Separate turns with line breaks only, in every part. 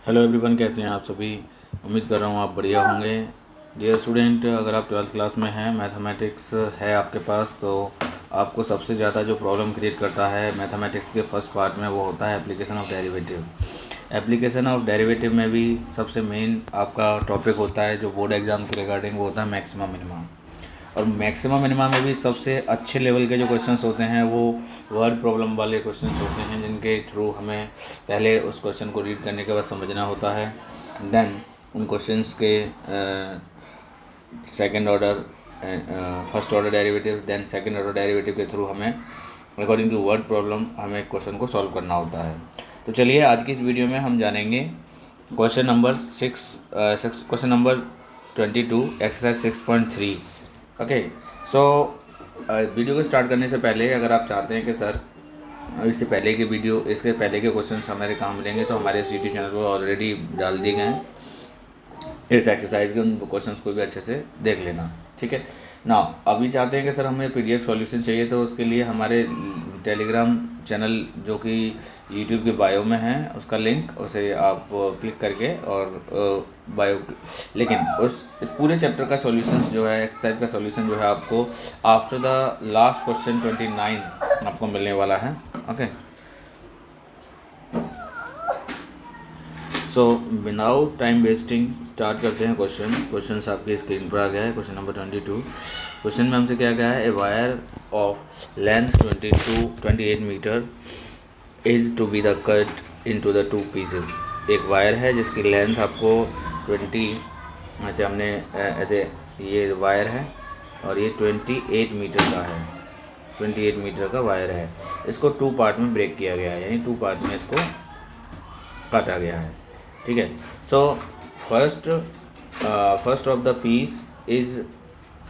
Hello everyone, कैसे हैं आप सभी। उम्मीद कर रहा हूँ आप बढ़िया होंगे। डियर स्टूडेंट, अगर आप 12th क्लास में हैं, मैथमेटिक्स है आपके पास, तो आपको सबसे ज़्यादा जो प्रॉब्लम क्रिएट करता है मैथमेटिक्स के फर्स्ट पार्ट में वो होता है application of derivative. Application of derivative में भी सबसे मेन आपका टॉपिक होता है जो बोर्ड एग्ज़ाम के रिगार्डिंग, वो होता है मैक्सिमम मिनिमम। और मैक्सिमम मिनिमम में भी सबसे अच्छे लेवल के जो क्वेश्चंस होते हैं वो वर्ड प्रॉब्लम वाले क्वेश्चंस होते हैं, जिनके थ्रू हमें पहले उस क्वेश्चन को रीड करने के बाद समझना होता है। देन उन क्वेश्चंस के second order, first order derivative, then second order derivative के थ्रू हमें अकॉर्डिंग टू वर्ड प्रॉब्लम हमें क्वेश्चन को सॉल्व करना होता है। तो चलिए आज की इस वीडियो में हम जानेंगे question number 22 exercise 6.3। Okay, so video को स्टार्ट करने से पहले अगर आप चाहते हैं कि सर इससे पहले के क्वेश्चन हमारे काम लेंगे, तो हमारे यूट्यूब चैनल पर ऑलरेडी डाल दिए गए हैं इस एक्सरसाइज के, उन क्वेश्चंस को भी अच्छे से देख लेना। ठीक है ना। अभी चाहते हैं कि सर हमें पीडीएफ सॉल्यूशन चाहिए, तो उसके लिए हमारे टेलीग्राम चैनल जो कि यूट्यूब के बायो में है, उसका लिंक, उसे आप क्लिक करके और बायो, लेकिन उस पूरे चैप्टर का सॉल्यूशन जो है, एक्सरसाइज का सॉल्यूशन जो है, आपको आफ्टर द लास्ट क्वेश्चन 29 आपको मिलने वाला है। Okay, so without time wasting start करते हैं क्वेश्चन आपकी स्क्रीन पर आ गया है। Question number 22। क्वेश्चन में हमसे क्या गया है, a wire of length 28 metre is to be the cut into the two pieces. एक वायर है जिसकी लेंथ आपको 20, ऐसे हमने ऐसे ये वायर है और ये 28 मीटर का है, 28 मीटर का वायर है। इसको टू पार्ट में ब्रेक किया गया है, यानी टू पार्ट में इसको काटा गया है। ठीक है, so first of the piece is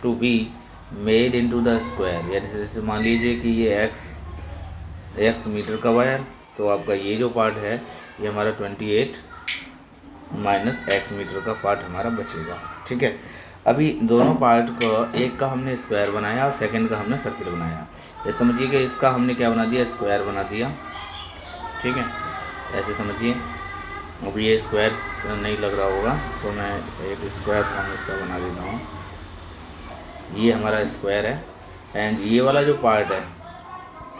to be made into the square, यानी जैसे मान लीजिए कि ये एक्स मीटर का वायर, तो आपका ये जो पार्ट है ये हमारा 28 माइनस एक्स मीटर का पार्ट हमारा बचेगा। ठीक है, अभी दोनों पार्ट को, एक का हमने स्क्वायर बनाया और सेकंड का हमने सर्किल बनाया। ये समझिए कि इसका हमने क्या बना दिया, स्क्वायर बना दिया। ठीक है, ऐसे समझिए। अब ये स्क्वायर नहीं लग रहा होगा, तो मैं एक स्क्वायर फॉर्म इसका बना देता हूँ। ये हमारा स्क्वायर है, एंड ये वाला जो पार्ट है,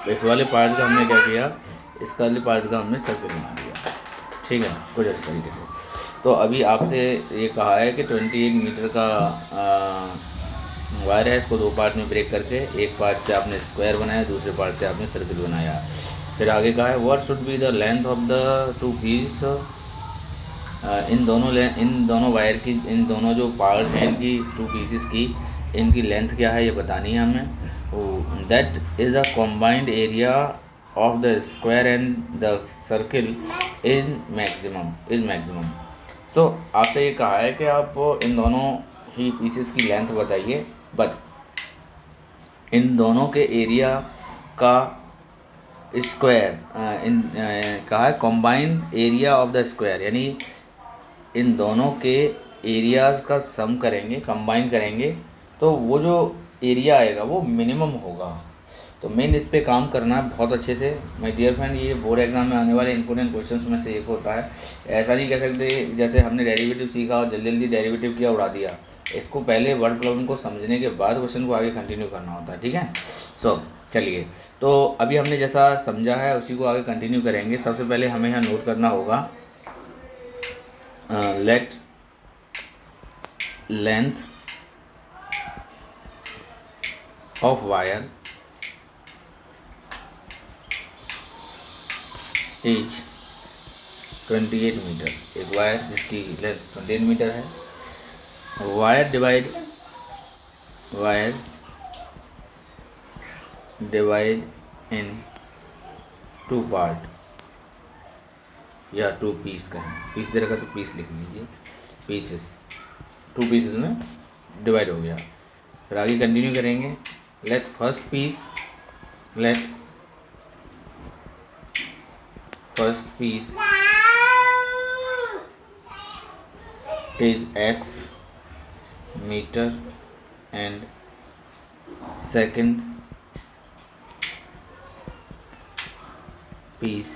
तो इस वाले पार्ट का हमने क्या किया, इस वाले पार्ट का हमने सर्किल बना दिया। ठीक है, कुछ इस तरीके से। तो अभी आपसे ये कहा है कि 28 मीटर का वायर है, इसको दो पार्ट में ब्रेक करके एक पार्ट से आपने स्क्वायर बनाया, दूसरे पार्ट से आपने सर्किल बनाया। फिर आगे कहा है what should be the length of the two piece. इन दोनों वायर की, इन दोनों जो पार्ट हैं इनकी, टू पीसेस की, इनकी लेंथ क्या है ये बतानी है हमें। That is a combined area of the square and the circle in maximum. So आपसे ये कहा है कि आप इन दोनों ही पीसेस की लेंथ बताइए, बट इन दोनों के एरिया का स्क्वायर, कहा है combined area of the square, यानी इन दोनों के एरियाज़ का सम करेंगे, कंबाइन करेंगे, तो वो जो एरिया आएगा वो मिनिमम होगा। तो मेन इस पे काम करना है बहुत अच्छे से माय डियर फ्रेंड। ये बोर्ड एग्जाम में आने वाले इंपॉर्टेंट क्वेश्चंस में से एक होता है। ऐसा नहीं कह सकते जैसे हमने डेरिवेटिव सीखा और जल्दी जल्दी डेरिवेटिव किया उड़ा दिया। इसको पहले वर्ड प्रॉब्लम को समझने के बाद क्वेश्चन को आगे कंटिन्यू करना होता है। ठीक है, सो चलिए, तो अभी हमने जैसा समझा है उसी को आगे कंटिन्यू करेंगे। सबसे पहले हमें यहाँ नोट करना होगा, let length of wire is 28 metre. एक वायर जिसकी लेंथ 28 मीटर है, wire divide in two part, या टू पीस का है, पीस दे रखा तो पीस लिख लीजिए, पीसेस, टू पीसेस में डिवाइड हो गया। फिर आगे कंटिन्यू करेंगे, let first piece is x meter and second piece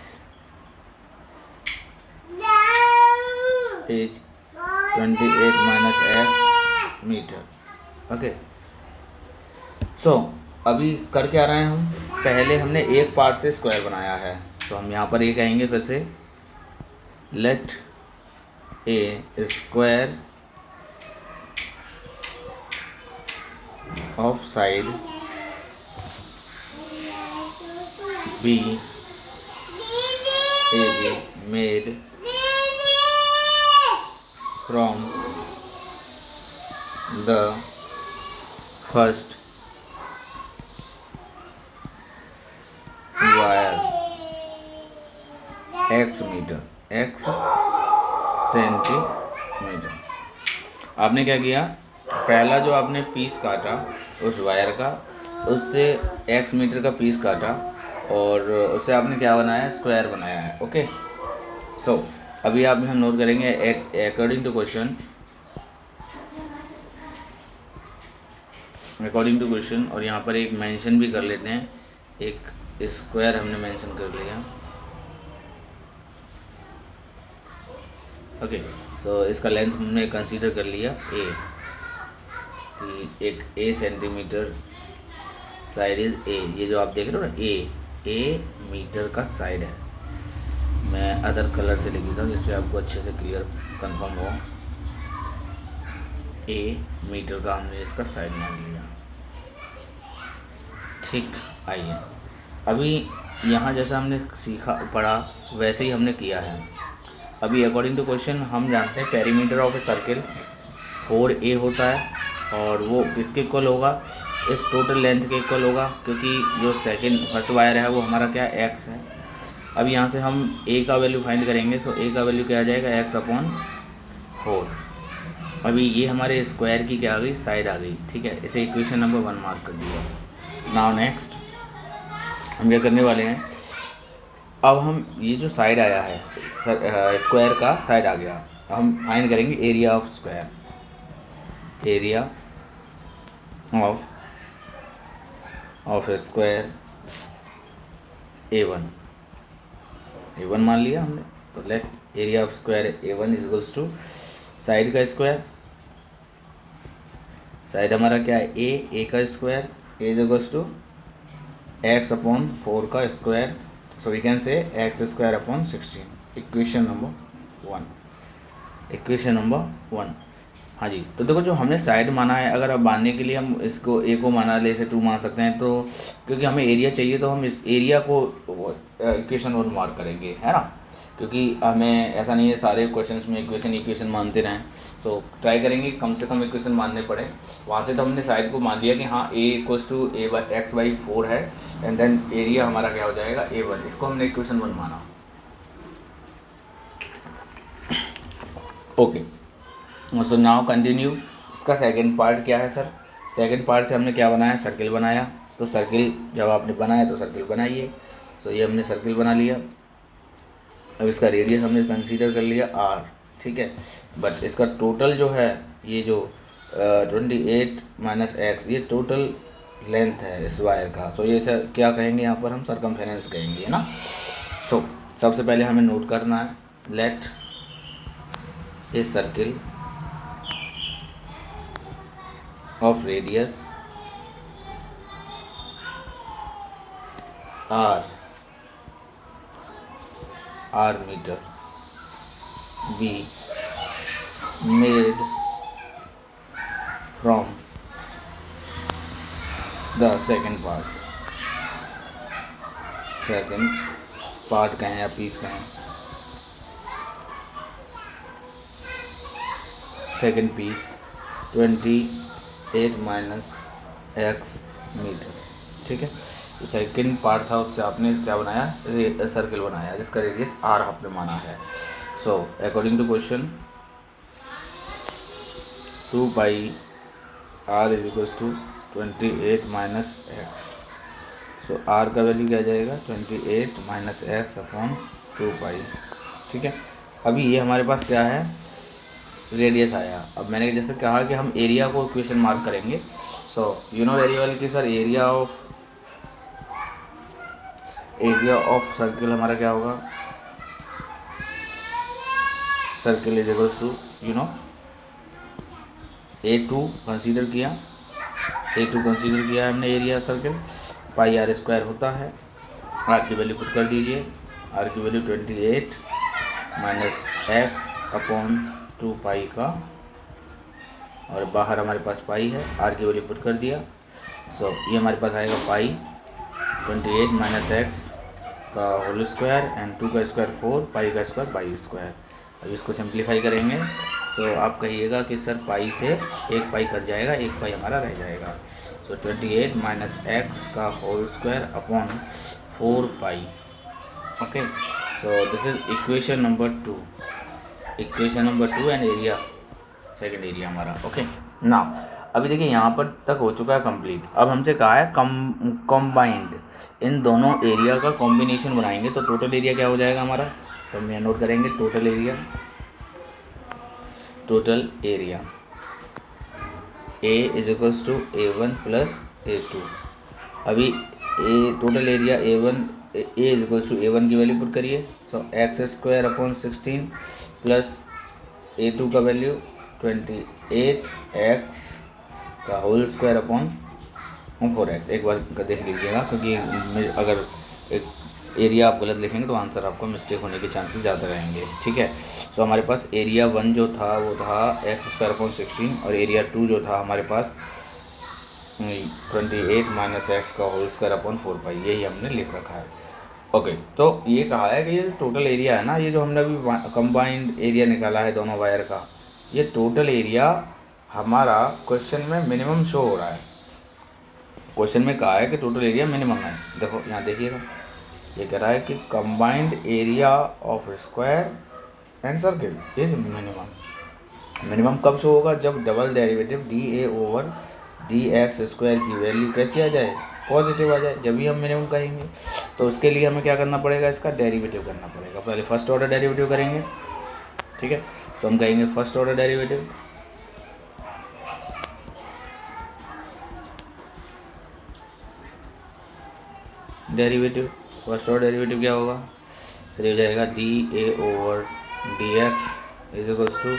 is 28 minus x metre. Okay, so अभी कर क्या रहे हैं हम, पहले हमने एक पार्ट से स्क्वायर बनाया है, तो हम यहाँ पर ये कहेंगे फिर से, let a square of side b a b made from the first wire x metre, x centimetre. आपने क्या किया, पहला जो आपने पीस काटा उस वायर का, उससे x मीटर का पीस काटा और उससे आपने क्या बनाया, स्क्वायर बनाया है। ओके, सो अभी आप हम नोट करेंगे अकॉर्डिंग टू क्वेश्चन, और यहाँ पर एक मेंशन भी कर लेते हैं, एक स्क्वायर हमने मेंशन कर लिया। ओके, सो इसका लेंथ हमने कंसीडर कर लिया ए, एक ए सेंटीमीटर साइड इज ए, ये जो आप देख रहे हो ना ए मीटर का साइड है। मैं अदर कलर से लिख देता हूँ जिससे आपको अच्छे से क्लियर कंफर्म हो। ए मीटर का हमने इसका साइड मान लिया। ठीक, आइए अभी यहाँ जैसा हमने सीखा पढ़ा वैसे ही हमने किया है। अभी अकॉर्डिंग टू क्वेश्चन हम जानते हैं perimeter of a circle 4a होता है और वो किसके इक्वल होगा, इस टोटल लेंथ के इक्वल होगा, क्योंकि जो फर्स्ट वायर है वो हमारा क्या है, x है। अब यहाँ से हम a का वैल्यू फाइंड करेंगे, सो a का वैल्यू क्या आ जाएगा, x/4। अभी ये हमारे स्क्वायर की क्या आ गई, साइड आ गई। ठीक है, इसे इक्वेशन नंबर 1 मार्क कर दिया। नाउ नेक्स्ट हम क्या करने वाले हैं, अब हम ये जो साइड आया है स्क्वायर का साइड आ गया, हम फाइंड करेंगे area of square, area of square A1 मान लिया हमने, तो let area of square A1 is equals to side का स्क्वायर, साइड हमारा क्या है a का square, a is equals to x/4 का square, so we can say x²/16। Equation number 1। हाँ जी, तो देखो जो हमने साइड माना है, अगर अब मानने के लिए हम इसको a को माना ले से 2 मान सकते हैं, तो क्योंकि हमें एरिया चाहिए तो हम इस एरिया को इक्वेशन 1 मार्क करेंगे, है ना, क्योंकि हमें ऐसा नहीं है सारे क्वेश्चंस में इक्वेशन मानते रहें। तो ट्राई करेंगे कम से कम इक्वेशन मानने पड़े। वहाँ से तो हमने साइड को मान लिया कि हाँ a = x/4 है, एंड देन एरिया हमारा क्या हो जाएगा A1, इसको हमने इक्वेशन 1 माना। Okay, so now continue. इसका सेकंड पार्ट क्या है सर, सेकंड पार्ट से हमने क्या बनाया, सर्किल बनाया। तो सर्किल जब आपने बनाया तो सर्किल बनाइए। सो ये हमने सर्किल बना लिया। अब इसका रेडियस हमने कंसीडर कर लिया r, ठीक है, बट इसका टोटल जो है ये जो 28 माइनस x, ये टोटल लेंथ है इस वायर का। सो ये सर क्या कहेंगे यहाँ पर हम, सरकमफेरेंस कहेंगे, है ना। सो सबसे पहले हमें नोट करना है, let a circle of radius r metre be made from the second part कहें या पीस कहें, second piece 28 minus x metre. ठीक है, तो सेकंड पार्ट था, उससे आपने क्या बनाया, सर्किल बनाया जिसका रेडियस r आपने माना है। So according to question 2 pi r is equals to 28 minus x। So r का वैल्यू क्या जाएगा, 28 माइनस x/2 पाई। ठीक है, अभी ये हमारे पास क्या है, रेडियस आया। अब मैंने जैसे कहा कि हम एरिया को इक्वेशन मार्क करेंगे। So you know very well कि सर एरिया ऑफ सर्किल हमारा क्या होगा, circle is equals to A2 consider किया, A2 कंसीडर किया हमने area circle, pi r square होता है। आर की वैल्यू पुट कर दीजिए, आर की वैल्यू 28 माइनस एक्स अपॉन 2 पाई का, और बाहर हमारे पास पाई है, आर की वैल्यू पुट कर दिया। सो ये हमारे पास आएगा पाई 28 माइनस एक्स का होल स्क्वायर एंड 2 का स्क्वायर 4, पाई का स्क्वायर पाई स्क्वायर। अब इसको सिंप्लीफाई करेंगे। सो आप कहिएगा कि सर पाई से एक पाई कट जाएगा, एक पाई हमारा रह जाएगा। सो 28 माइनस एक्स का whole square upon 4 pi. Okay, so this is equation number 2, equation number 2 and area, second area हमारा। ओके, नाउ अभी देखिए यहाँ पर तक हो चुका है कंप्लीट। अब हमसे कहा है कंबाइंड, इन दोनों एरिया का कॉम्बिनेशन बनाएंगे तो टोटल एरिया क्या हो जाएगा हमारा। तो हम यहाँ नोट करेंगे total area, total area A is equals to A1 plus A2। अभी total area A is equals to A1 की वैल्यू पुट करिए। So x square upon 16 plus A2 का वैल्यू 28 एक्स का होल स्क्वायर अपॉन 4x। एक बार देख लीजिएगा, क्योंकि अगर एक एरिया आप गलत लिखेंगे तो आंसर आपको मिस्टेक होने के चांसेस ज़्यादा रहेंगे। ठीक है, सो हमारे पास एरिया 1 जो था वो था एक्स स्क्वायर अपॉन 16, और एरिया 2 जो था हमारे पास 28 माइनस एक्स का होल स्क्वायर अपॉन 4 पाई, यही हमने लिख रखा है। ओके, तो ये कहा है कि ये टोटल एरिया है ना, ये जो हमने अभी कंबाइंड एरिया निकाला है दोनों वायर का, ये टोटल एरिया हमारा क्वेश्चन में मिनिमम शो हो रहा है। क्वेश्चन में कहा है कि टोटल एरिया मिनिमम है। देखो यहाँ देखिएगा, ये कह रहा है कि combined area of square and circle is minimum. Minimum कब शो होगा, जब double derivative D a over d x square की वैल्यू कैसी आ जाए, पॉजिटिव आ जाए, जब भी हम मिनिमम कहेंगे। तो उसके लिए हमें क्या करना पड़ेगा, इसका डेरिवेटिव करना पड़ेगा। पहले फर्स्ट ऑर्डर डेरिवेटिव करेंगे। ठीक है, तो हम कहेंगे first order derivative, first order derivative क्या होगा, सर ये हो जाएगा d a over d x is equals to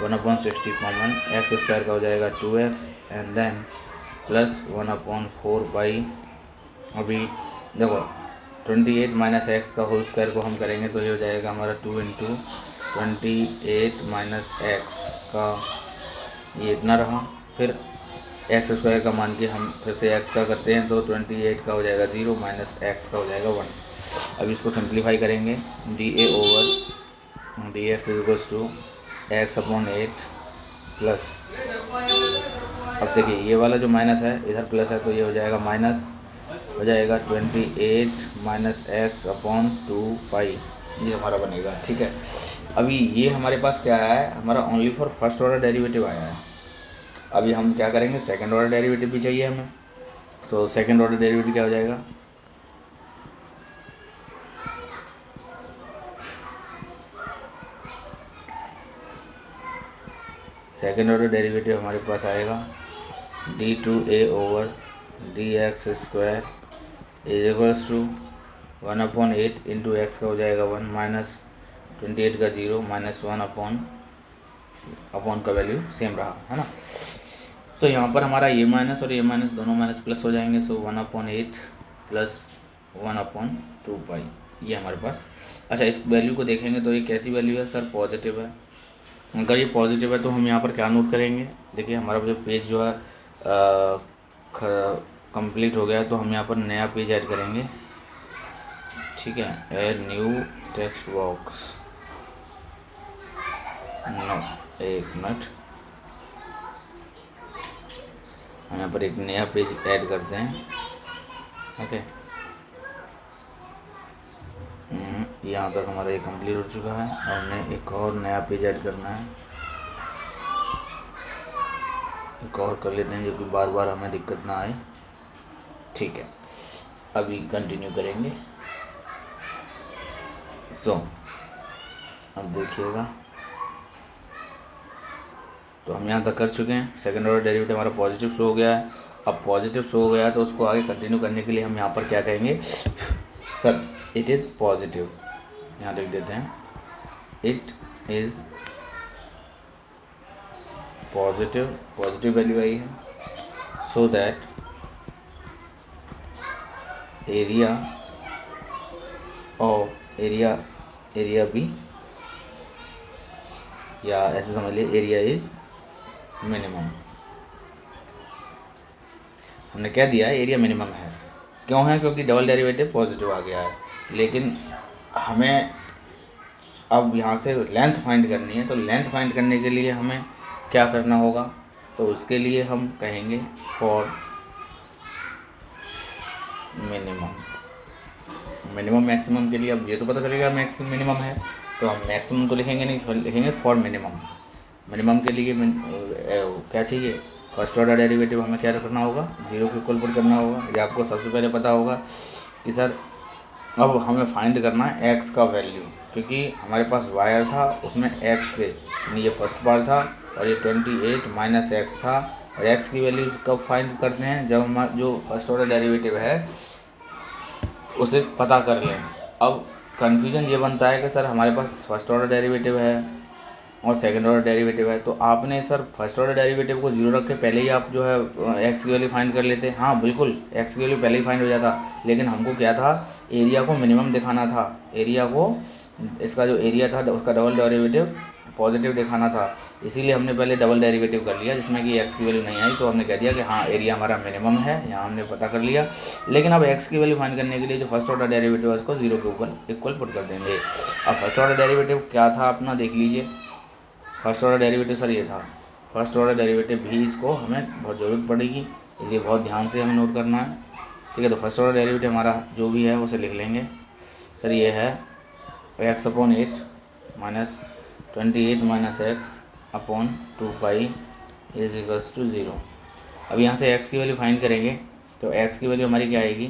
1/60 common, x square का हो जाएगा 2x एंड देन प्लस 1/4 पाई। अभी देखो 28 माइनस एक्स का होल स्क्वायर को हम करेंगे तो ये हो जाएगा हमारा 2 इंटू 28 माइनस एक्स का, ये इतना रहा। फिर एक्स स्क्वायर का मान के हम फिर से एक्स का करते हैं तो 28 का हो जाएगा 0 माइनस एक्स का हो जाएगा 1। अब इसको सिंप्लीफाई करेंगे, d a over d x is equals to x upon 8 plus, अब देखिए ये वाला जो माइनस है इधर प्लस है, तो ये हो जाएगा माइनस हो जाएगा 28 माइनस एक्स अपॉन 2 पाई, ये हमारा बनेगा। ठीक है, अभी ये हमारे पास क्या आया है, हमारा only for first order derivative आया है। अभी हम क्या करेंगे, सेकंड ऑर्डर डेरिवेटिव भी चाहिए हमें। सो सेकंड ऑर्डर डेरिवेटिव क्या हो जाएगा, सेकंड ऑर्डर डेरिवेटिव हमारे पास आएगा d2a over d x square is equals to 1/8 into x का हो जाएगा 1 माइनस 28 का 0 माइनस 1 अपॉन का वैल्यू सेम रहा है ना। तो यहाँ पर हमारा ये माइनस और ये माइनस दोनों माइनस प्लस हो जाएंगे। सो 1/8 प्लस 1/2 पाई, ये हमारे पास। अच्छा, इस वैल्यू को देखेंगे तो ये कैसी वैल्यू है सर, पॉजिटिव है। अगर ये पॉजिटिव है तो हम यहाँ पर क्या नोट करेंगे, देखिए हमारा जो पेज जो है कंप्लीट हो गया, तो हम यहाँ पर नया पेज ऐड करेंगे। ठीक है, add new text box, no एक मिनट, हम यहाँ पर एक नया पेज ऐड करते हैं। ओके, यहाँ तक हमारा ये कंप्लीट हो चुका है, और हमें एक और नया पेज ऐड करना है। एक और कर लेते हैं जो कि बार बार हमें दिक्कत ना आए। ठीक है, अभी कंटिन्यू करेंगे। सो अब देखिएगा, तो हम यहाँ तक कर चुके हैं। सेकंड ऑर्डर डेरिवेटिव हमारा पॉजिटिव शो हो गया है। अब पॉजिटिव शो हो गया है तो उसको आगे कंटिन्यू करने के लिए हम यहाँ पर क्या कहेंगे, सर इट इज़ पॉजिटिव, यहाँ लिख देते हैं it is positive value I है, so that area of area b, या ऐसे समझ लीजिए एरिया इज मिनिमम। हमने क्या दिया है, एरिया मिनिमम है। क्यों है? क्योंकि डबल डेरिवेटिव पॉजिटिव आ गया है। लेकिन हमें अब यहाँ से लेंथ फाइंड करनी है, तो लेंथ फाइंड करने के लिए हमें क्या करना होगा, तो उसके लिए हम कहेंगे फॉर मिनिमम मैक्सिमम के लिए। अब ये तो पता चलेगा मैक्सिमम मिनिमम है, तो हम मैक्सिमम तो लिखेंगे नहीं, लिखेंगे फॉर मिनिमम के लिए क्या चाहिए, फर्स्ट ऑर्डर डेरिवेटिव हमें क्या रखना होगा, 0 के इक्वल पुट करना होगा। ये आपको सबसे पहले पता होगा कि सर अब हमें फाइंड करना है x का वैल्यू, क्योंकि हमारे पास वायर था उसमें x के, यानी ये फर्स्ट पार्ट था और ये 28 माइनस x था। और x की वैल्यू कब फाइंड करते हैं, जब हम जो फर्स्ट ऑर्डर डेरिवेटिव है उसे पता कर लें। अब कन्फ्यूजन ये बनता है कि सर हमारे पास फर्स्ट ऑर्डर डेरिवेटिव है और सेकंड ऑर्डर डेरिवेटिव है, तो आपने सर फर्स्ट ऑर्डर डेरिवेटिव को 0 रख के पहले ही आप जो है x की वैल्यू फाइंड कर लेते। हाँ बिल्कुल, x की वैल्यू पहले ही फाइंड हो जाता, लेकिन हमको क्या था, एरिया को मिनिमम दिखाना था। एरिया को, इसका जो एरिया था उसका डबल डेरिवेटिव पॉजिटिव दिखाना था, इसीलिए हमने पहले डबल डेरिवेटिव कर लिया जिसमें कि x की वैल्यू नहीं आई, तो हमने कह दिया कि हाँ एरिया हमारा मिनिमम है, यहाँ हमने पता कर लिया। लेकिन अब x की वैल्यू फाइंड करने के लिए जो फर्स्ट ऑर्डर डेरिवेटिव है उसको 0 के ऊपर इक्वल पुट कर देंगे। अब फर्स्ट ऑर्डर डेरिवेटिव क्या था अपना, देख लीजिए। फर्स्ट ऑर्डर डेरिवेटिव सर ये था, फर्स्ट ऑर्डर डेरिवेटिव भी इसको हमें बहुत ज़रूरत पड़ेगी, इसलिए बहुत ध्यान से हमें नोट करना है। ठीक है, तो फर्स्ट ऑर्डर डेरिवेटिव हमारा जो भी है उसे लिख लेंगे। सर ये है x/8 minus 28 minus x/2 is equals to 0। अब यहाँ से x की वैल्यू फाइंड करेंगे, तो x की वैल्यू हमारी क्या आएगी,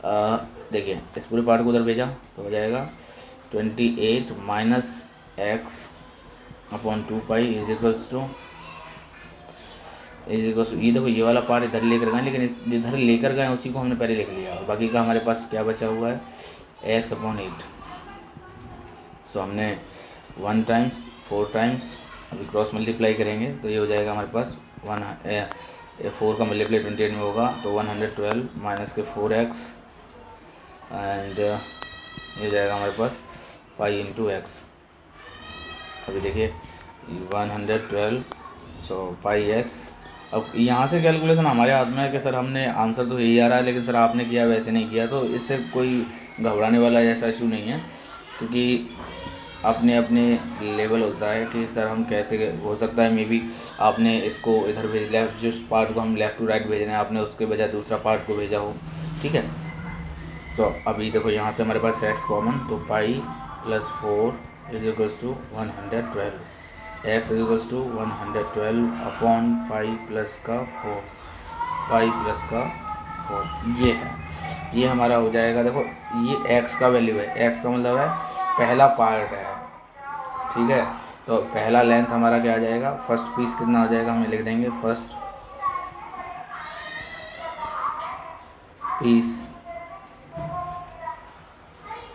देखिए इस पूरे पार्ट को उधर भेजा तो हो जाएगा 28 minus x/2 is equals to ये देखो ये वाला पार्ट इधर लेकर गए, लेकिन इस इधर लेकर गए उसी को हमने पहले लिख लिया, और बाकी का हमारे पास क्या बचा हुआ है x/8। सो हमने 1 टाइम्स 4 टाइम्स अभी क्रॉस मल्टीप्लाई करेंगे तो ये हो जाएगा हमारे पास 4 का मल्टीप्लाई 28 में होगा तो 112 माइनस के 4x एंड ये जाएगा हमारे पास 5 इंटू x। अभी देखिए 112 सो 5x। अब यहाँ से कैलकुलेशन हमारे हाथ में है कि सर हमने आंसर तो यही आ रहा है, लेकिन सर आपने किया वैसे नहीं किया, तो इससे कोई घबराने वाला ऐसा इशू नहीं है, क्योंकि अपने अपने लेवल होता है कि सर हम कैसे, हो सकता है मे बी आपने इसको इधर भेज लिया, जिस पार्ट को हम लेफ़्ट टू राइट भेज रहे हैं आपने उसके बजाय दूसरा पार्ट को भेजा हो। ठीक है, सो अभी देखो यहाँ से हमारे पास x कॉमन, तो pi plus 4 is equals to 112, x is equals to 112 upon pi plus का 4, ये है, ये हमारा हो जाएगा। देखो ये x का वैल्यू है, x का मतलब है पहला पार्ट है। ठीक है, तो पहला लेंथ हमारा क्या आ जाएगा, फर्स्ट पीस कितना हो जाएगा, हमें लिख देंगे first piece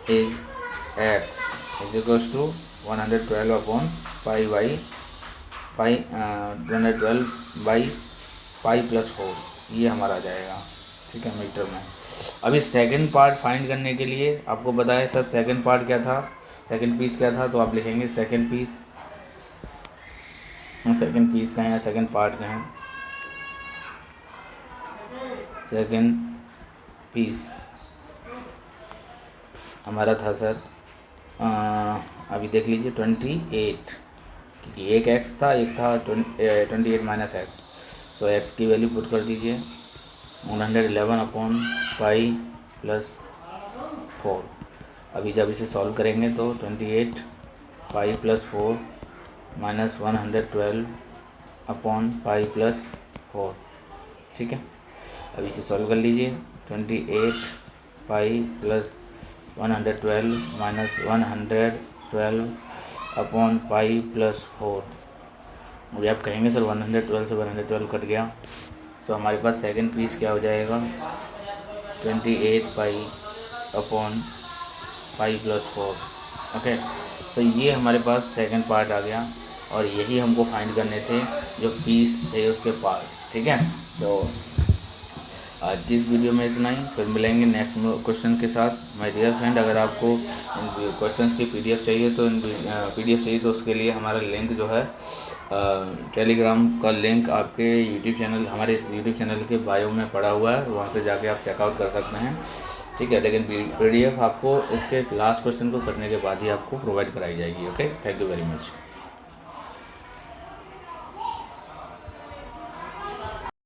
is x is equals to 112 upon pi 112 by pi plus 4, ये हमारा आ जाएगा। ठीक है, मीटर में। अभी सेकंड पार्ट फाइंड करने के लिए आपको बताया सर सेकंड पार्ट क्या था, सेकंड पीस क्या था, तो आप लिखेंगे सेकंड पीस का है, सेकंड पार्ट का है, सेकंड पीस हमारा था सर अभी देख लीजिए 28, क्योंकि एक x था, एक था 28 माइनस एक्स, सो x की वैल्यू पुट कर दीजिए 111 अपॉन पाई प्लस 4। अभी जब इसे सॉल्व करेंगे तो 28 पाई plus 4 minus 112 upon pi plus 4। ठीक है, अभी इसे सॉल्व कर लीजिए 28 pi plus 112 minus 112 upon pi plus 4। अभी आप कहेंगे सर 112 से 112 कट गया, तो हमारे पास सेकंड पीस क्या हो जाएगा 28 pi upon pi plus 4। Okay, तो ये हमारे पास सेकंड पार्ट आ गया और यही हमको फाइंड करने थे जो पीस थे उसके पार्ट। ठीक है, तो आज की इस वीडियो में इतना ही, फिर मिलेंगे नेक्स्ट क्वेश्चन के साथ। माय डियर फ्रेंड, अगर आपको इन क्वेश्चंस की पीडीएफ चाहिए तो उसके लिए हमारा लिंक जो है टेलीग्राम का लिंक आपके यूट्यूब चैनल, हमारे इस यूट्यूब चैनल के बायो में पड़ा हुआ है, वहाँ से जाके आप चेकआउट कर सकते हैं। ठीक है, लेकिन पीडीएफ आपको इसके लास्ट क्वेश्चन को करने के बाद ही आपको प्रोवाइड कराई जाएगी। Okay, thank you very much.